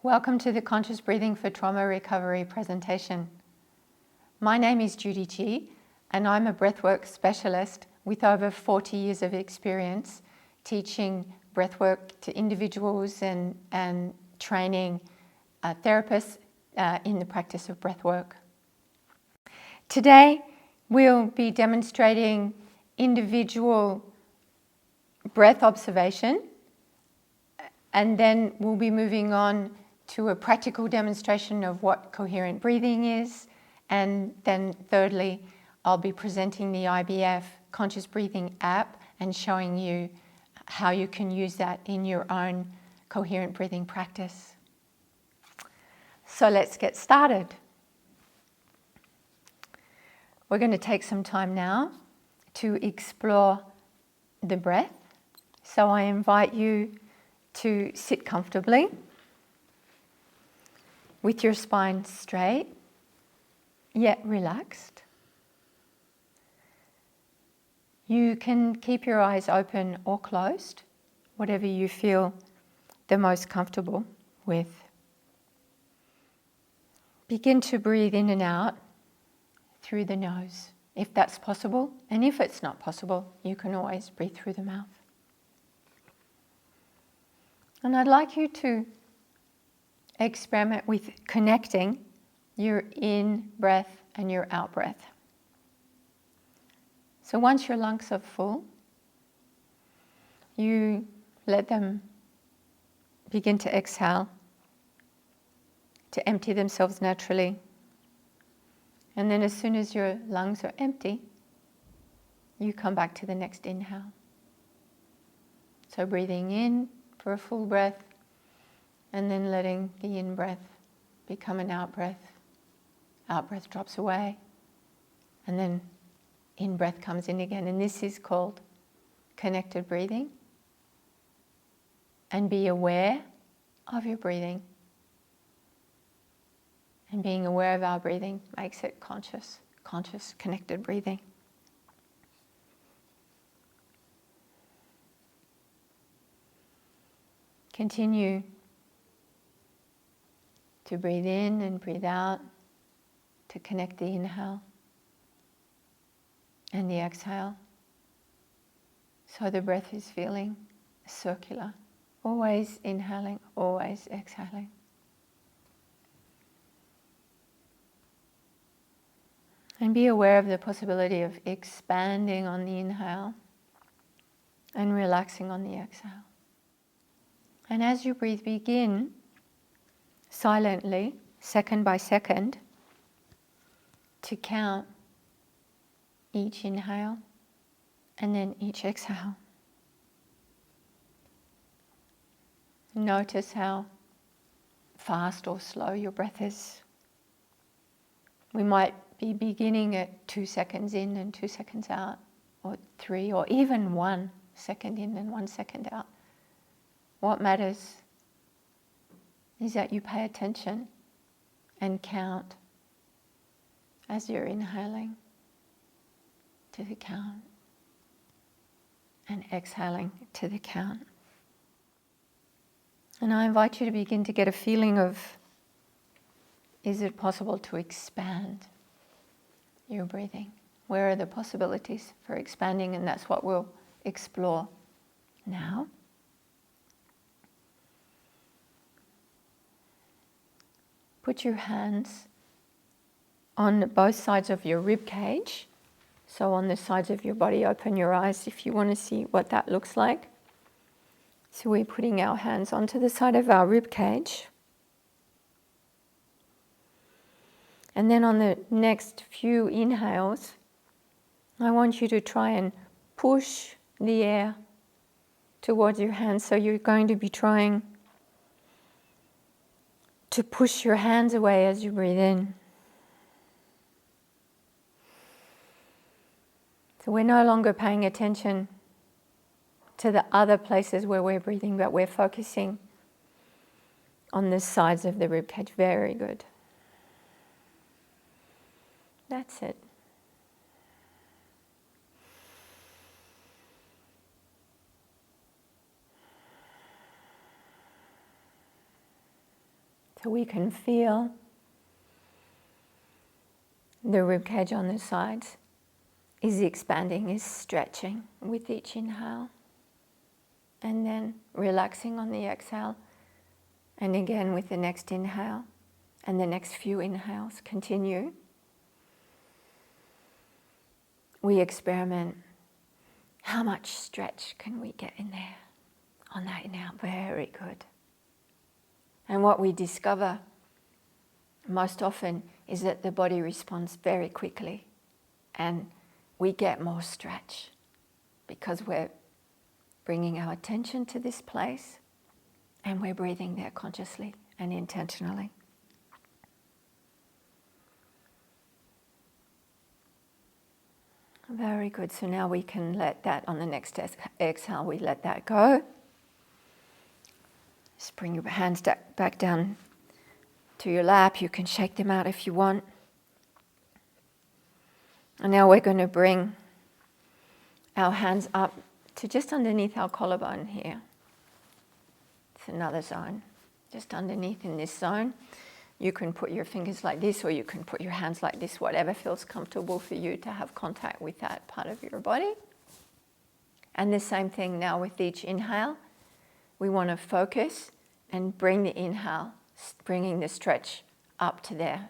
Welcome to the Conscious Breathing for Trauma Recovery presentation. My name is Judee and I'm a breathwork specialist with over 40 years of experience teaching breathwork to individuals and training therapists in the practice of breathwork. Today we'll be demonstrating individual breath observation, and then we'll be moving on to a practical demonstration of what coherent breathing is. And then thirdly, I'll be presenting the IBF Conscious Breathing app and showing you how you can use that in your own coherent breathing practice. So let's get started. We're going to take some time now to explore the breath. So I invite you to sit comfortably with your spine straight, yet relaxed. You can keep your eyes open or closed, whatever you feel the most comfortable with. Begin to breathe in and out through the nose, if that's possible. And if it's not possible, you can always breathe through the mouth. And I'd like you to experiment with connecting your in-breath and your out-breath. So once your lungs are full, you let them begin to exhale, to empty themselves naturally. And then as soon as your lungs are empty, you come back to the next inhale. So breathing in for a full breath, and then letting the in-breath become an out-breath. Out-breath drops away, and then in-breath comes in again. And this is called connected breathing. And be aware of your breathing. And being aware of our breathing makes it conscious, connected breathing. Continue to breathe in and breathe out, to connect the inhale and the exhale. So the breath is feeling circular, always inhaling, always exhaling. And be aware of the possibility of expanding on the inhale and relaxing on the exhale. And as you breathe, begin silently, second by second, to count each inhale and then each exhale. Notice how fast or slow your breath is. We might be beginning at 2 seconds in and 2 seconds out, or 3, or even 1 second in and 1 second out. What matters is that you pay attention and count as you're inhaling to the count and exhaling to the count. And I invite you to begin to get a feeling of, is it possible to expand your breathing? Where are the possibilities for expanding? And that's what we'll explore now. Put your hands on both sides of your rib cage. So on the sides of your body, open your eyes if you want to see what that looks like. So we're putting our hands onto the side of our rib cage. And then on the next few inhales, I want you to try and push the air towards your hands. So you're going to be trying to push your hands away as you breathe in. So we're no longer paying attention to the other places where we're breathing, but we're focusing on the sides of the ribcage. Very good. That's it. So we can feel the ribcage on the sides is expanding, is stretching with each inhale. And then relaxing on the exhale. And again with the next inhale. And the next few inhales continue. We experiment. How much stretch can we get in there on that inhale? Very good. And what we discover most often is that the body responds very quickly and we get more stretch because we're bringing our attention to this place and we're breathing there consciously and intentionally. Very good. So now we can let that, on the next exhale, we let that go. Just bring your hands back down to your lap. You can shake them out if you want. And now we're going to bring our hands up to just underneath our collarbone here. It's another zone. Just underneath in this zone. You can put your fingers like this or you can put your hands like this, whatever feels comfortable for you to have contact with that part of your body. And the same thing now with each inhale. We want to focus and bring the inhale, bringing the stretch up to there.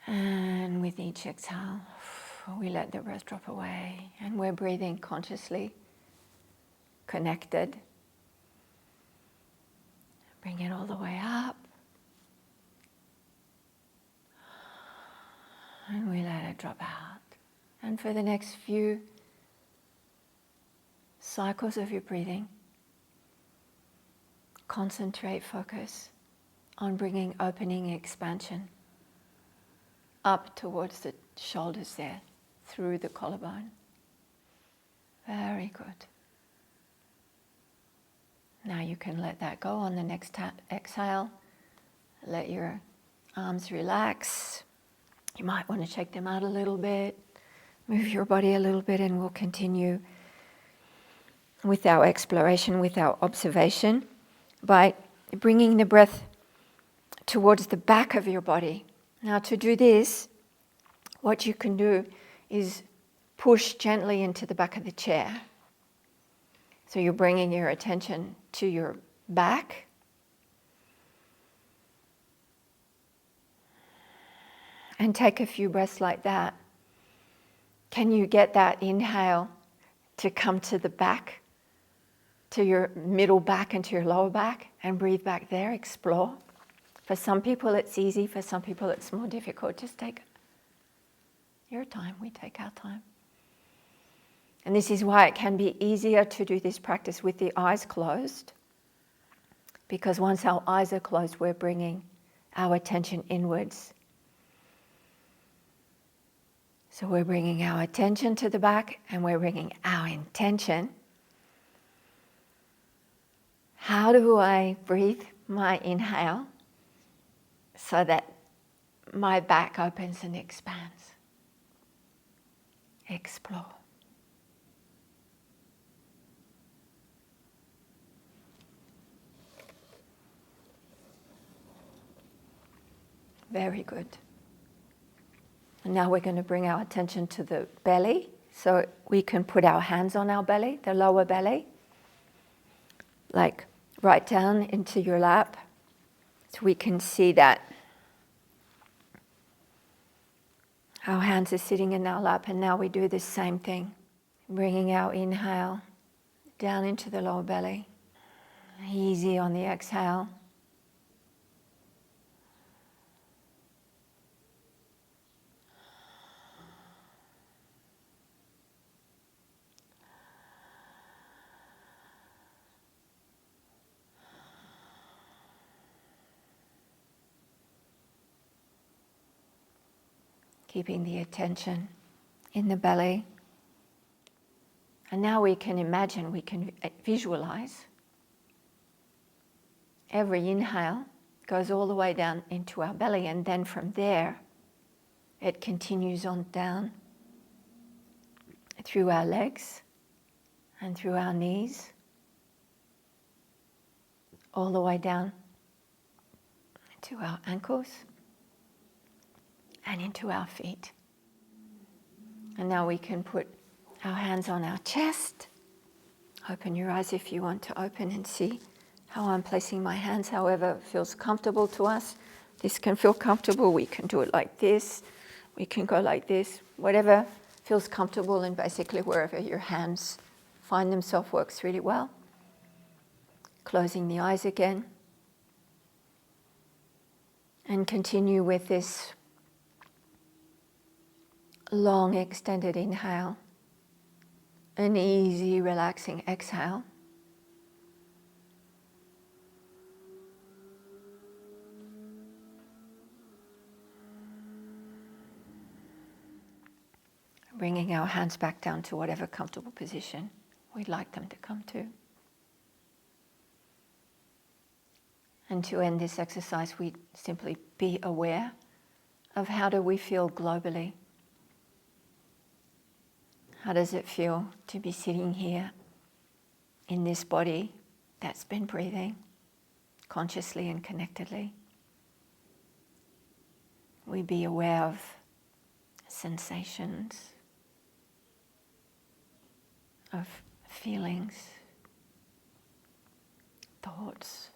And with each exhale, we let the breath drop away and we're breathing consciously, connected. Bring it all the way up. And we let it drop out. And for the next few cycles of your breathing, concentrate, focus on bringing opening, expansion up towards the shoulders there, through the collarbone. Very good. Now you can let that go on the next exhale. Let your arms relax. You might want to shake them out a little bit. Move your body a little bit and we'll continue with our exploration, with our observation by bringing the breath towards the back of your body. Now to do this, what you can do is push gently into the back of the chair. So you're bringing your attention to your back. And take a few breaths like that. Can you get that inhale to come to the back, to your middle back and to your lower back, and breathe back there, explore. For some people it's easy, for some people it's more difficult. Just take your time, we take our time. And this is why it can be easier to do this practice with the eyes closed, because once our eyes are closed, we're bringing our attention inwards. So we're bringing our attention to the back and we're bringing our intention. How do I breathe my inhale so that my back opens and expands? Explore. Very good. And now we're going to bring our attention to the belly. So we can put our hands on our belly, the lower belly, like right down into your lap. So we can see that our hands are sitting in our lap. And now we do the same thing, bringing our inhale down into the lower belly. Easy on the exhale. Keeping the attention in the belly. And now we can imagine, we can visualize. Every inhale goes all the way down into our belly, and then from there, it continues on down through our legs and through our knees, all the way down to our ankles and into our feet. And now we can put our hands on our chest. Open your eyes if you want to open and see how I'm placing my hands, however feels comfortable to us. This can feel comfortable. We can do it like this. We can go like this. Whatever feels comfortable, and basically wherever your hands find themselves works really well. Closing the eyes again. And continue with this long extended inhale. An easy relaxing exhale. Bringing our hands back down to whatever comfortable position we'd like them to come to. And to end this exercise, we simply be aware of how do we feel globally. How does it feel to be sitting here in this body that's been breathing consciously and connectedly? We be aware of sensations, of feelings, thoughts.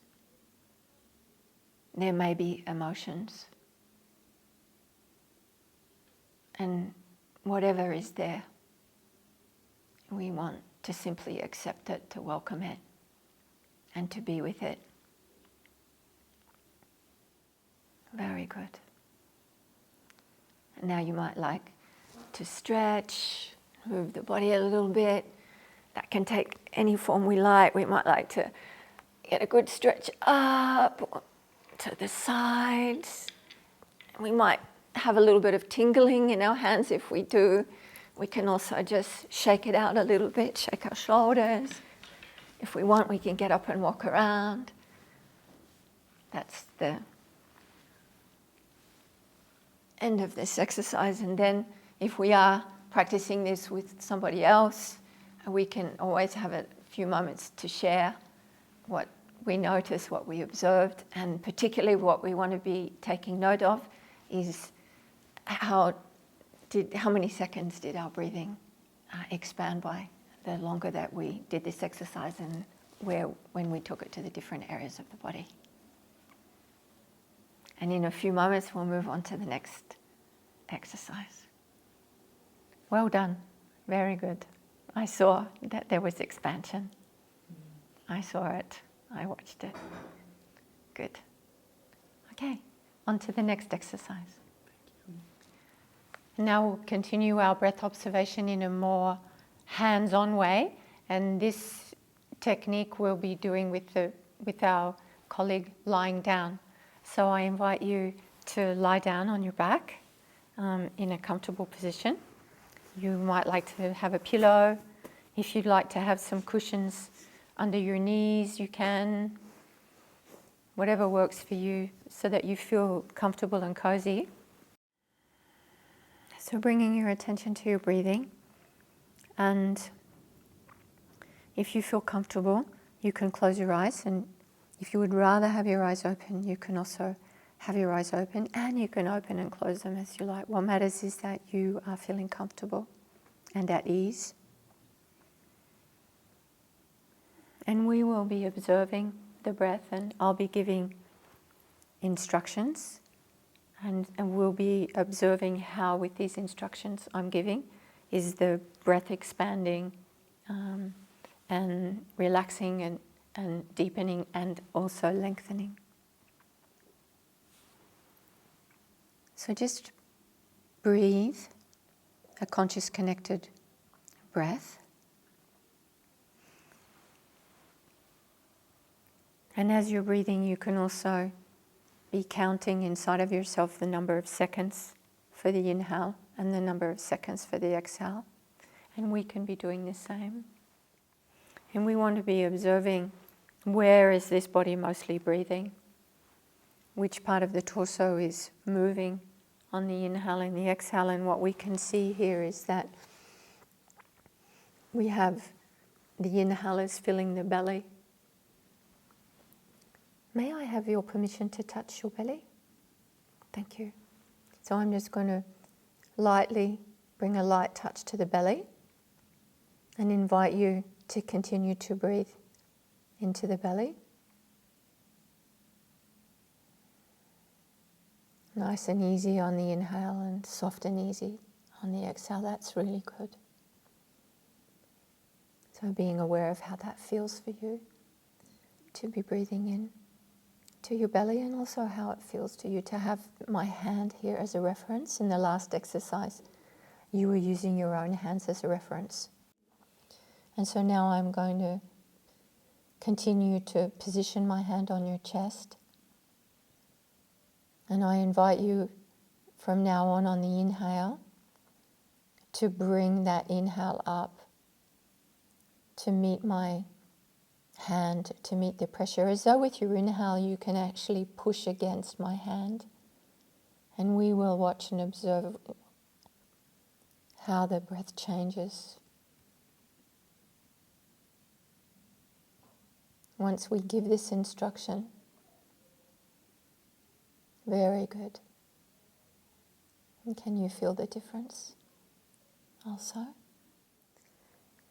There may be emotions. And whatever is there, we want to simply accept it, to welcome it, and to be with it. Very good. And now you might like to stretch, move the body a little bit. That can take any form we like. We might like to get a good stretch up, to the sides. We might have a little bit of tingling in our hands. If we do, we can also just shake it out a little bit, shake our shoulders. If we want, we can get up and walk around. That's the end of this exercise. And then if we are practicing this with somebody else, we can always have a few moments to share what we noticed, what we observed, and particularly what we want to be taking note of is how many seconds did our breathing expand by the longer that we did this exercise, and when we took it to the different areas of the body. And in a few moments we'll move on to the next exercise. Well done. Very good. I saw that there was expansion. I saw it. I watched it. Good. Okay, on to the next exercise. Now we'll continue our breath observation in a more hands-on way, and this technique we'll be doing with our colleague lying down. So I invite you to lie down on your back in a comfortable position. You might like to have a pillow. If you'd like to have some cushions under your knees, you can. Whatever works for you so that you feel comfortable and cozy. So bringing your attention to your breathing. And if you feel comfortable, you can close your eyes. And if you would rather have your eyes open, you can also have your eyes open, and you can open and close them as you like. What matters is that you are feeling comfortable and at ease. And we will be observing the breath, and I'll be giving instructions, and we'll be observing how with these instructions I'm giving is the breath expanding and relaxing and deepening and also lengthening. So just breathe a conscious connected breath. And as you're breathing, you can also be counting inside of yourself the number of seconds for the inhale and the number of seconds for the exhale. And we can be doing the same. And we want to be observing, where is this body mostly breathing? Which part of the torso is moving on the inhale and the exhale? And what we can see here is that we have the inhale is filling the belly. May I have your permission to touch your belly? Thank you. So I'm just going to lightly bring a light touch to the belly and invite you to continue to breathe into the belly. Nice and easy on the inhale and soft and easy on the exhale. That's really good. So being aware of how that feels for you to be breathing in to your belly, and also how it feels to you to have my hand here as a reference. In the last exercise, you were using your own hands as a reference. And so now I'm going to continue to position my hand on your chest. And I invite you from now on the inhale to bring that inhale up to meet my hand, to meet the pressure, as though with your inhale you can actually push against my hand. And we will watch and observe how the breath changes. Once we give this instruction, very good. And can you feel the difference also?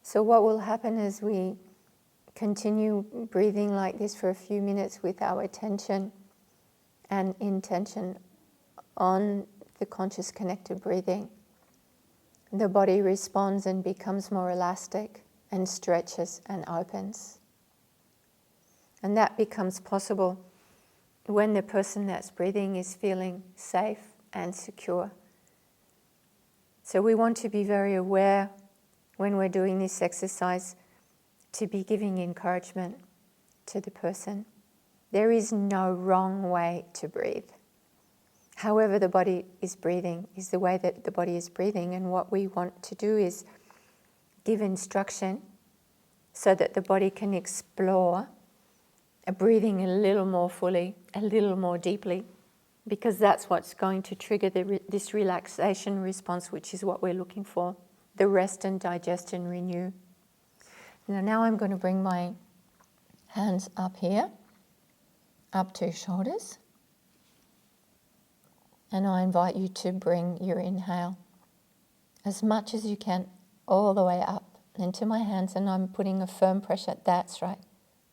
So what will happen as we continue breathing like this for a few minutes with our attention and intention on the conscious connected breathing, the body responds and becomes more elastic and stretches and opens. And that becomes possible when the person that's breathing is feeling safe and secure. So we want to be very aware when we're doing this exercise to be giving encouragement to the person. There is no wrong way to breathe. However the body is breathing is the way that the body is breathing, and what we want to do is give instruction so that the body can explore breathing a little more fully, a little more deeply, because that's what's going to trigger this relaxation response, which is what we're looking for, the rest and digest and renew. Now I'm going to bring my hands up here, up to shoulders, and I invite you to bring your inhale as much as you can all the way up into my hands, and I'm putting a firm pressure. That's right.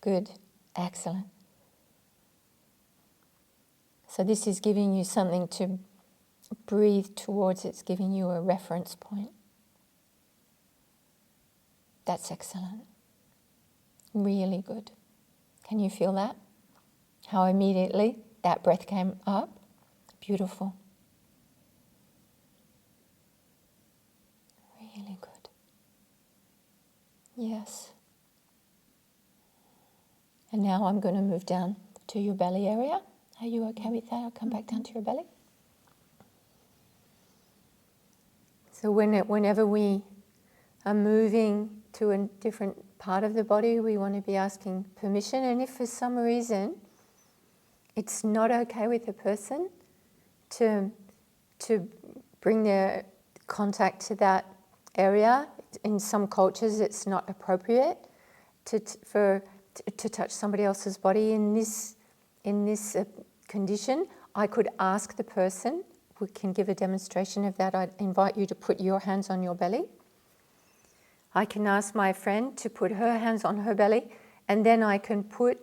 Good. Excellent. So this is giving you something to breathe towards. It's giving you a reference point. That's excellent. Really good. Can you feel that? How immediately that breath came up? Beautiful. Really good. Yes. And now I'm going to move down to your belly area. Are you okay with that? I'll come back down to your belly. So whenever we are moving to a different part of the body, we want to be asking permission. And if for some reason it's not okay with the person to bring their contact to that area, in some cultures it's not appropriate to touch somebody else's body in this condition, I could ask the person. We can give a demonstration of that. I'd invite you to put your hands on your belly. I can ask my friend to put her hands on her belly, and then I can put,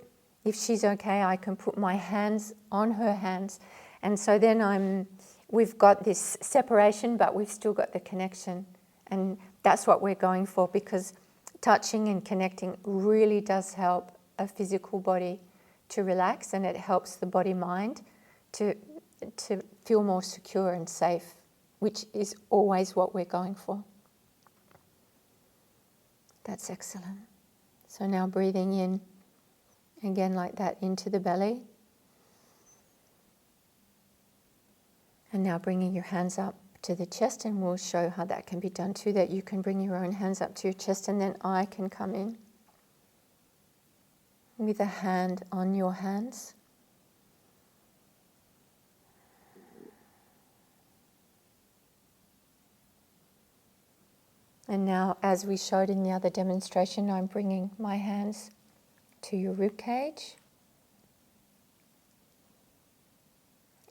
if she's okay, I can put my hands on her hands. And so then we've got this separation, but we've still got the connection. And that's what we're going for, because touching and connecting really does help a physical body to relax, and it helps the body-mind to feel more secure and safe, which is always what we're going for. That's excellent. So now breathing in, again like that, into the belly. And now bringing your hands up to the chest, and we'll show how that can be done too, that you can bring your own hands up to your chest, and then I can come in with a hand on your hands. And now, as we showed in the other demonstration, I'm bringing my hands to your rib cage.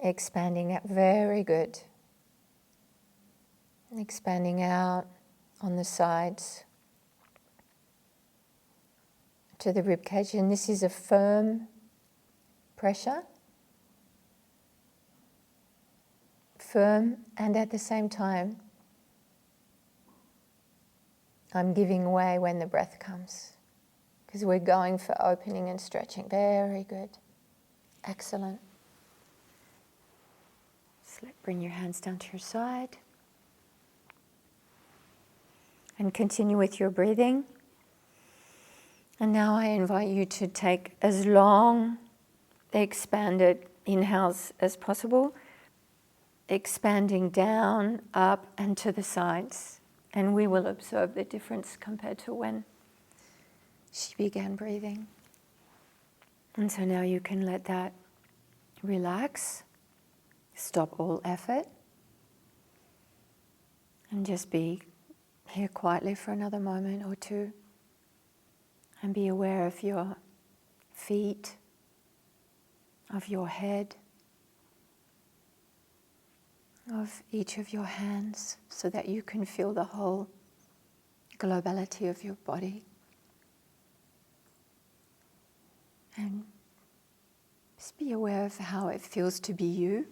Expanding out, very good. Expanding out on the sides to the rib cage, and this is a firm pressure. Firm, and at the same time, I'm giving way when the breath comes, because we're going for opening and stretching. Very good. Excellent. So bring your hands down to your side. And continue with your breathing. And now I invite you to take as long expanded inhales as possible, expanding down, up, and to the sides. And we will observe the difference compared to when she began breathing. And so now you can let that relax, stop all effort, and just be here quietly for another moment or two. And be aware of your feet, of your head, of each of your hands, so that you can feel the whole globality of your body. And just be aware of how it feels to be you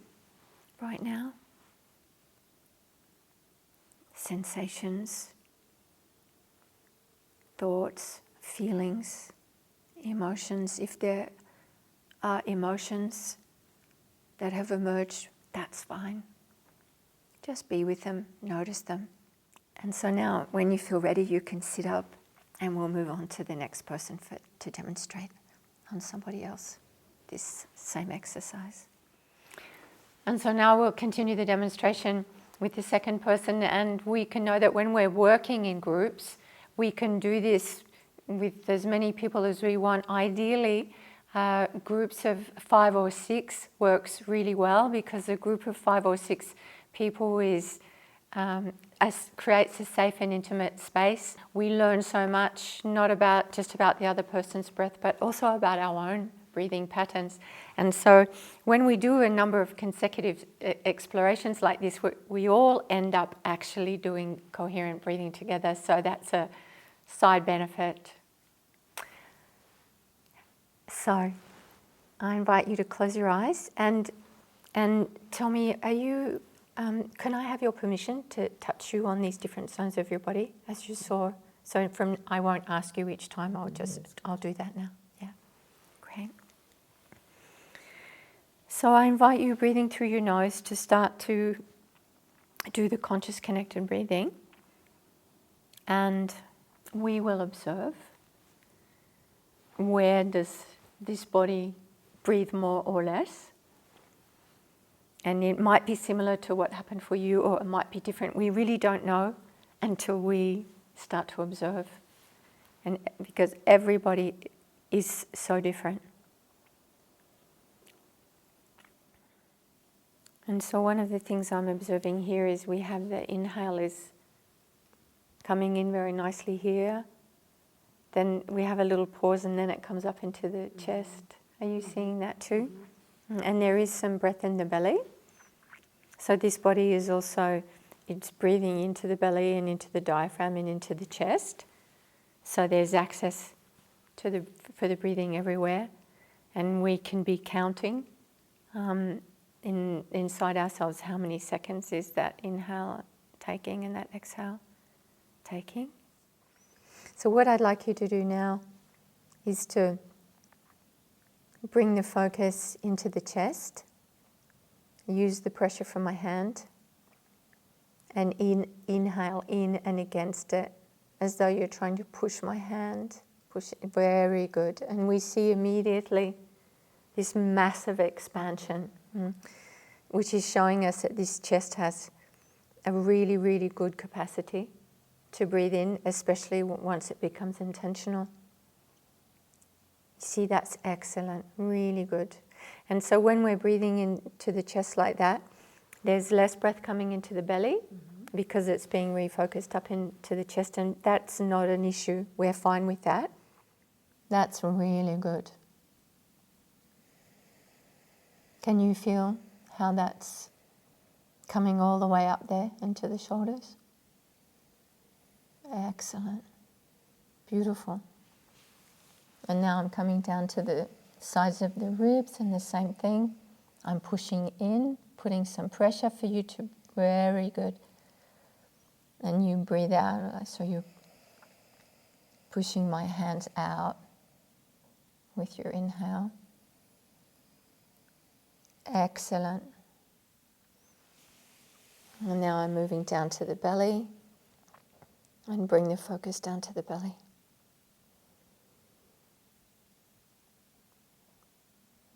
right now. Sensations, thoughts, feelings, emotions. If there are emotions that have emerged, that's fine. Just be with them, notice them. And so now, when you feel ready, you can sit up, and we'll move on to the next person to demonstrate on somebody else this same exercise. And so now we'll continue the demonstration with the second person, and we can know that when we're working in groups, we can do this with as many people as we want. Ideally, groups of 5 or 6 works really well, because a group of 5 or 6 people creates a safe and intimate space. We learn so much, not just about the other person's breath, but also about our own breathing patterns. And so when we do a number of consecutive explorations like this, we all end up actually doing coherent breathing together. So that's a side benefit. So I invite you to close your eyes and tell me, can I have your permission to touch you on these different zones of your body as you saw? So I won't ask you each time, I'll do that now. Yeah, great. So I invite you, breathing through your nose, to start to do the conscious connected breathing. And we will observe, where does this body breathe more or less? And it might be similar to what happened for you, or it might be different. We really don't know until we start to observe. And because everybody is so different. And so one of the things I'm observing here is we have the inhale is coming in very nicely here. Then we have a little pause, and then it comes up into the chest. Are you seeing that too? And there is some breath in the belly. So this body is also, it's breathing into the belly and into the diaphragm and into the chest. So there's access for the breathing everywhere. And we can be counting inside ourselves how many seconds is that inhale taking and that exhale taking. So what I'd like you to do now is to bring the focus into the chest. Use the pressure from my hand and inhale in and against it, as though you're trying to push my hand. Push it. Very good. And we see immediately this massive expansion, which is showing us that this chest has a really, really good capacity to breathe in, especially once it becomes intentional. See, that's excellent, really good. And so when we're breathing into the chest like that, there's less breath coming into the belly, because it's being refocused up into the chest, and that's not an issue. We're fine with that. That's really good. Can you feel how that's coming all the way up there into the shoulders? Excellent. Beautiful. And now I'm coming down to the sides of the ribs, and the same thing. I'm pushing in, putting some pressure for you to, very good. And you breathe out, so you're pushing my hands out with your inhale. Excellent. And now I'm moving down to the belly and bring the focus down to the belly.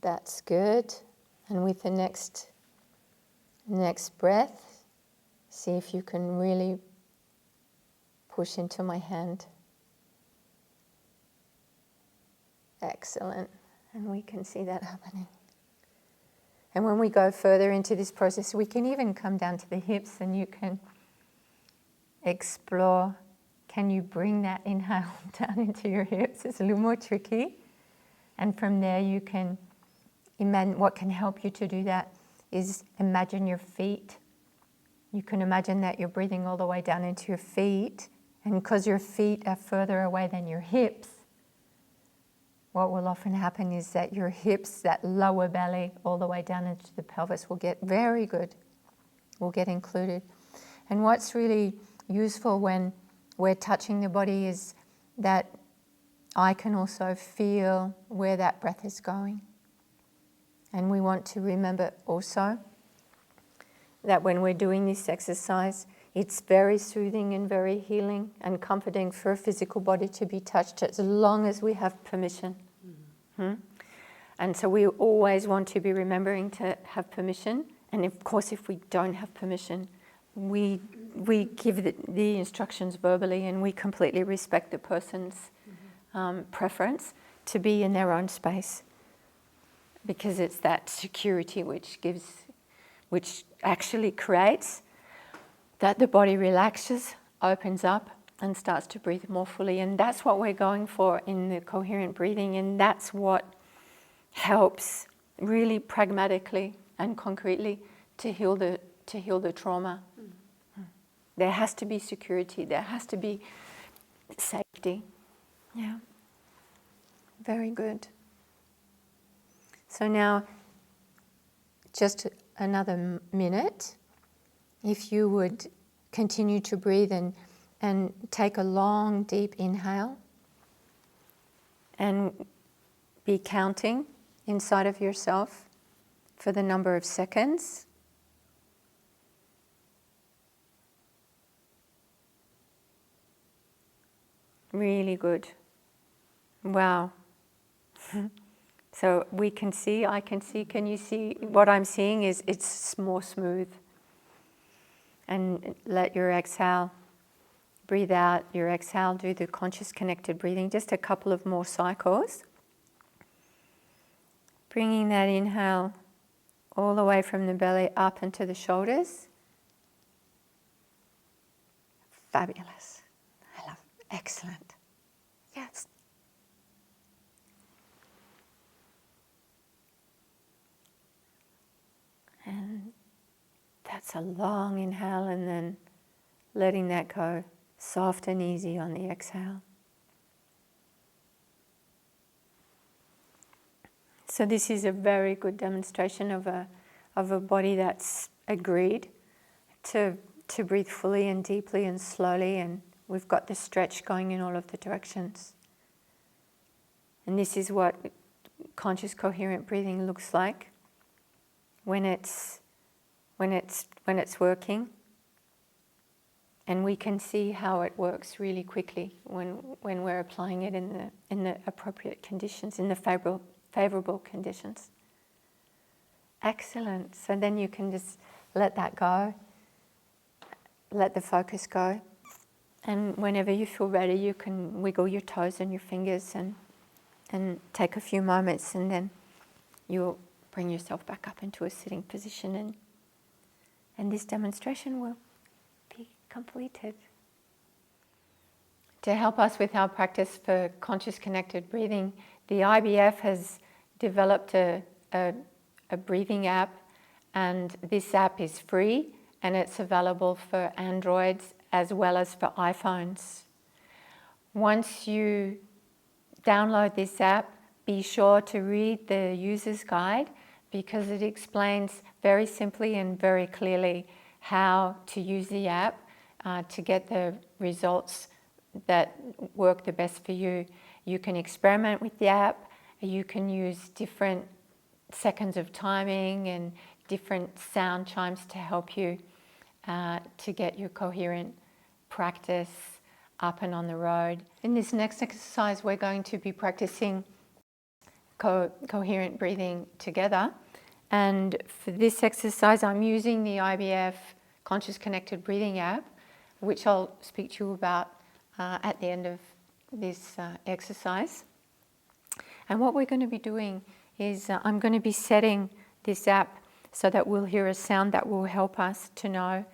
That's good. And with the next breath, see if you can really push into my hand. Excellent. And we can see that happening. And when we go further into this process, we can even come down to the hips, and you can explore, can you bring that inhale down into your hips? It's a little more tricky. And from there you can imagine, what can help you to do that is imagine your feet. You can imagine that you're breathing all the way down into your feet, and because your feet are further away than your hips, what will often happen is that your hips, that lower belly, all the way down into the pelvis will get very good, will get included. And what's really useful when we're touching the body is that I can also feel where that breath is going. And we want to remember also that when we're doing this exercise, it's very soothing and very healing and comforting for a physical body to be touched as long as we have permission. Mm-hmm. And so we always want to be remembering to have permission. And of course, if we don't have permission, we give the instructions verbally, and we completely respect the person's preference to be in their own space, because it's that security which actually creates that the body relaxes, opens up, and starts to breathe more fully. And that's what we're going for in the coherent breathing, and that's what helps really pragmatically and concretely to heal the trauma. Mm-hmm. There has to be security, there has to be safety. Yeah. Very good. So now, just another minute, if you would continue to breathe and take a long, deep inhale and be counting inside of yourself for the number of seconds. Really good. Wow. So we can see, I can see, can you see? What I'm seeing is it's more smooth. And let your exhale, breathe out your exhale, do the conscious connected breathing, just a couple of more cycles. Bringing that inhale all the way from the belly up into the shoulders. Fabulous. I love it. Excellent. Yes. And that's a long inhale, and then letting that go soft and easy on the exhale. So this is a very good demonstration of a body that's agreed to breathe fully and deeply and slowly, and we've got the stretch going in all of the directions. And this is what conscious coherent breathing looks like when it's working. And we can see how it works really quickly when we're applying it in the appropriate conditions, in the favorable conditions. Excellent. So then you can just let that go, let the focus go, and whenever you feel ready, you can wiggle your toes and your fingers and take a few moments, and then you'll bring yourself back up into a sitting position, and this demonstration will be completed. To help us with our practice for conscious connected breathing, the IBF has developed a breathing app, and this app is free and it's available for Androids as well as for iPhones. Once you download this app, be sure to read the user's guide because it explains very simply and very clearly how to use the app to get the results that work the best for you. You can experiment with the app, you can use different seconds of timing and different sound chimes to help you to get your coherent practice up and on the road. In this next exercise, we're going to be practicing coherent breathing together. And for this exercise, I'm using the IBF Conscious Connected Breathing app, which I'll speak to you about at the end of this exercise. And what we're going to be doing is I'm going to be setting this app so that we'll hear a sound that will help us to know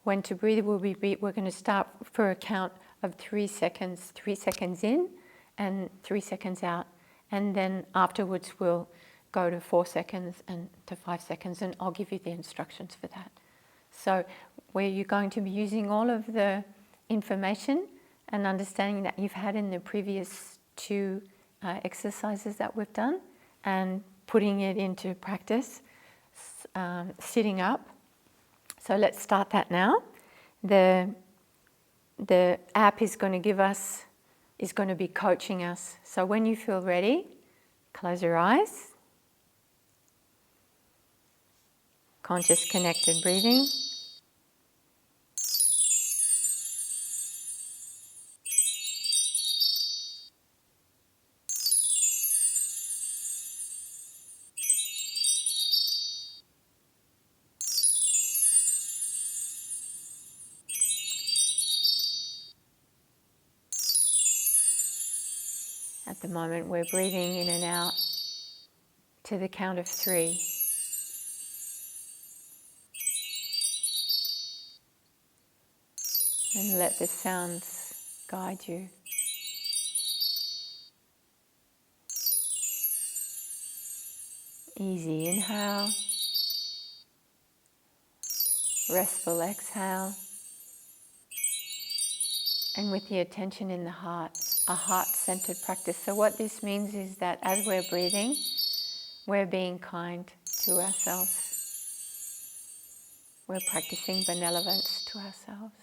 when to breathe. We're going to start for a count of 3 seconds, 3 seconds in and 3 seconds out. And then afterwards we'll go to 4 seconds and to 5 seconds, and I'll give you the instructions for that. So where you're going to be using all of the information and understanding that you've had in the previous 2 exercises that we've done and putting it into practice, sitting up. So let's start that now. The app is going to be coaching us. So when you feel ready, close your eyes. Conscious connected breathing. At the moment, we're breathing in and out to the count of 3. And let the sounds guide you. Easy inhale, restful exhale, and with the attention in the heart, a heart-centered practice. So what this means is that as we're breathing, we're being kind to ourselves. We're practicing benevolence to ourselves.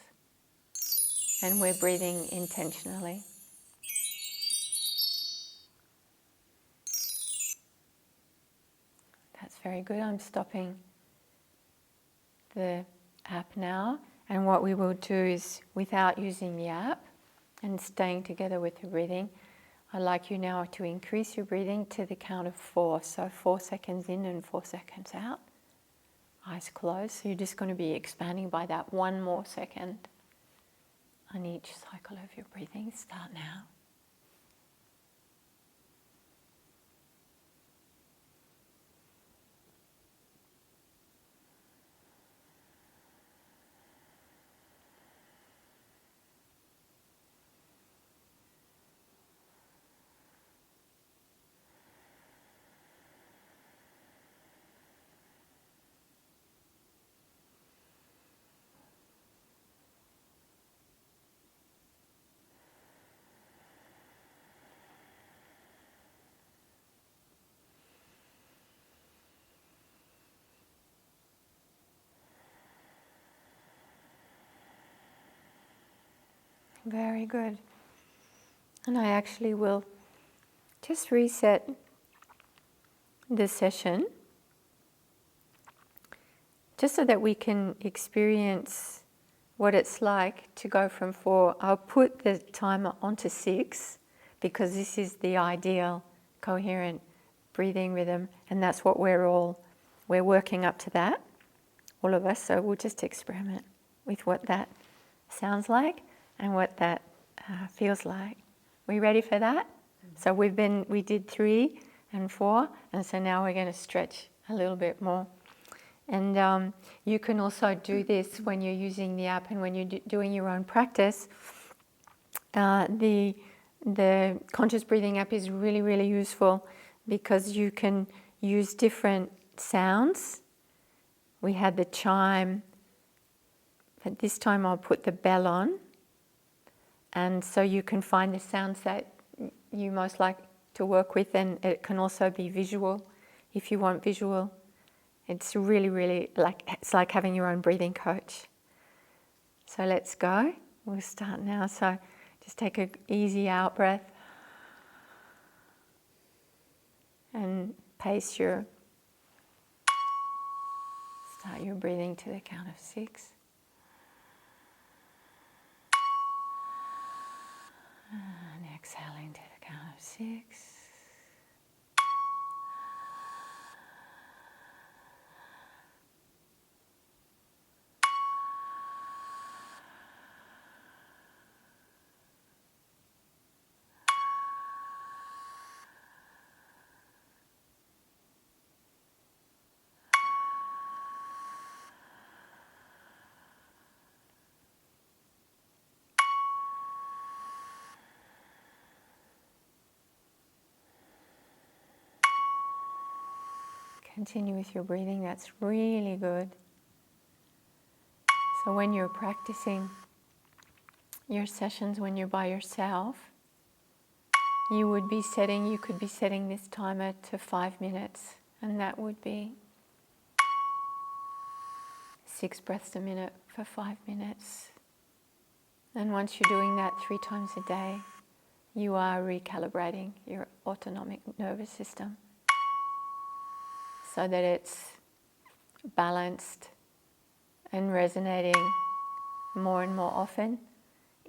And we're breathing intentionally. That's very good. I'm stopping the app now. And what we will do is, without using the app and staying together with the breathing, I'd like you now to increase your breathing to the count of 4. So 4 seconds in and 4 seconds out. Eyes closed. So you're just going to be expanding by that 1 more second on each cycle of your breathing. Start now. Very good. And I actually will just reset the session just so that we can experience what it's like to go from 4. I'll put the timer onto 6 because this is the ideal coherent breathing rhythm, and that's what we're working up to that, all of us. So we'll just experiment with what that sounds like and what that feels like. We ready for that? So we did 3 and 4, and so now we're going to stretch a little bit more. And you can also do this when you're using the app and when you're doing your own practice. The conscious breathing app is really, really useful because you can use different sounds. We had the chime, but this time I'll put the bell on. And so you can find the sounds that you most like to work with, and it can also be visual if you want visual. It's really, really it's like having your own breathing coach. So let's go. We'll start now. So just take an easy out breath and start your breathing to the count of 6. And exhaling to the count of 6. Continue with your breathing, that's really good. So when you're practicing your sessions, when you're by yourself, you could be setting this timer to 5 minutes, and that would be 6 breaths a minute for 5 minutes. And once you're doing that 3 times a day, you are recalibrating your autonomic nervous system so that it's balanced and resonating more and more often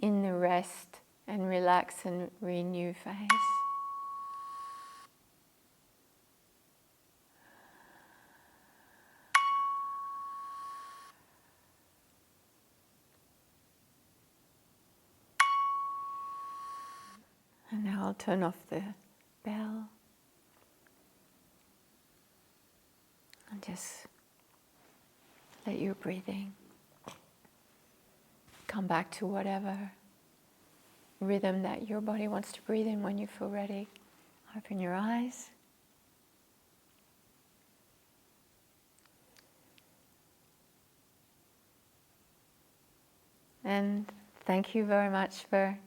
in the rest and relax and renew phase. And now I'll turn off the bell. And just let your breathing come back to whatever rhythm that your body wants to breathe in. When you feel ready, open your eyes. And thank you very much for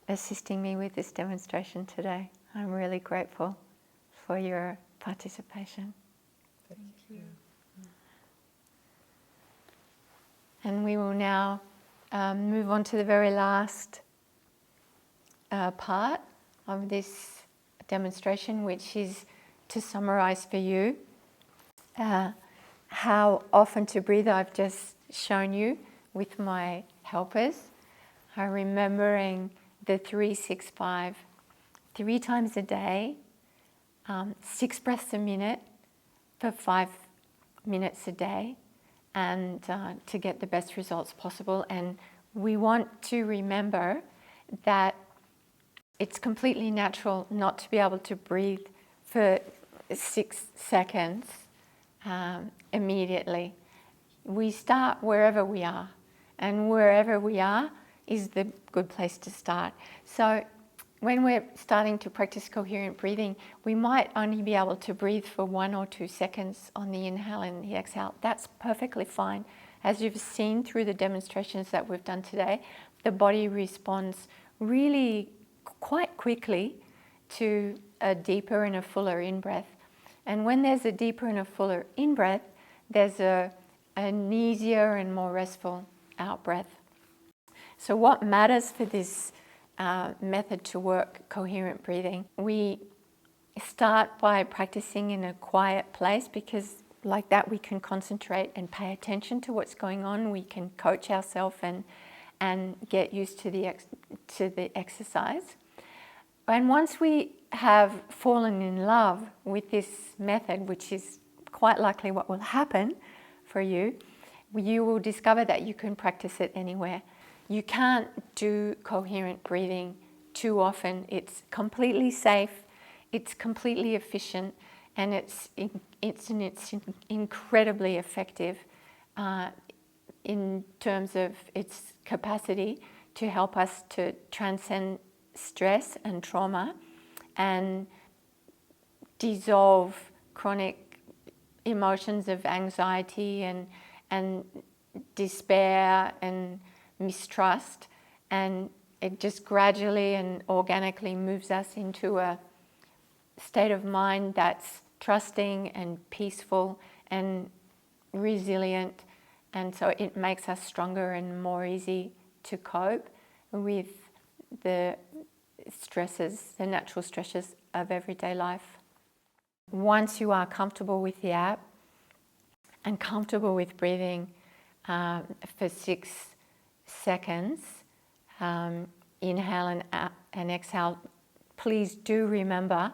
assisting me with this demonstration today. I'm really grateful for your participation. Thank you. And we will now move on to the very last part of this demonstration, which is to summarize for you how often to breathe. I've just shown you with my helpers. I'm remembering the 3-6-5, 3 times a day, 6 breaths a minute for 5 minutes a day, and to get the best results possible. And we want to remember that it's completely natural not to be able to breathe for 6 seconds immediately. We start wherever we are, and wherever we are is the good place to start. So when we're starting to practice coherent breathing, we might only be able to breathe for 1 or 2 seconds on the inhale and the exhale. That's perfectly fine. As you've seen through the demonstrations that we've done today, the body responds really quite quickly to a deeper and a fuller in-breath. And when there's a deeper and a fuller in-breath, there's an easier and more restful out-breath. So what matters for this method to work coherent breathing? We start by practicing in a quiet place, because like that we can concentrate and pay attention to what's going on. We can coach ourselves and get used to the exercise. And once we have fallen in love with this method, which is quite likely what will happen for you, you will discover that you can practice it anywhere. You can't do coherent breathing too often. It's completely safe, it's completely efficient, and it's incredibly effective in terms of its capacity to help us to transcend stress and trauma and dissolve chronic emotions of anxiety and despair and mistrust, and it just gradually and organically moves us into a state of mind that's trusting and peaceful and resilient, and so it makes us stronger and more easy to cope with the stresses, the natural stresses of everyday life. Once you are comfortable with the app and comfortable with breathing for 6 seconds, inhale and exhale, please do remember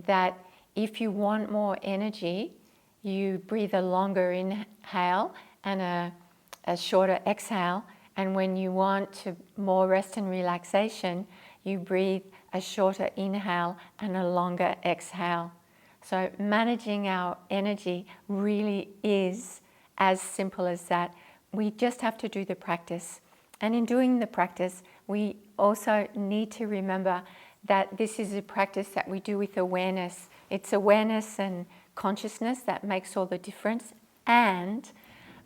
that if you want more energy, you breathe a longer inhale and a shorter exhale, and when you want more rest and relaxation, you breathe a shorter inhale and a longer exhale. So managing our energy really is as simple as that. We just have to do the practice. And in doing the practice, we also need to remember that this is a practice that we do with awareness. It's awareness and consciousness that makes all the difference. And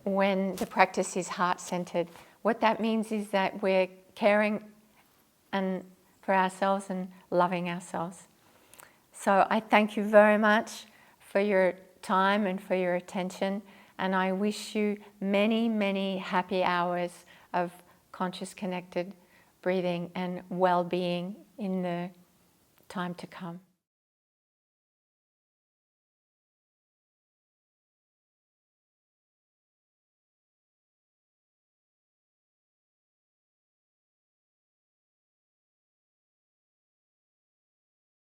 when the practice is heart-centered, what that means is that we're caring for ourselves and loving ourselves. So I thank you very much for your time and for your attention, and I wish you many, many happy hours of conscious connected breathing and well-being in the time to come.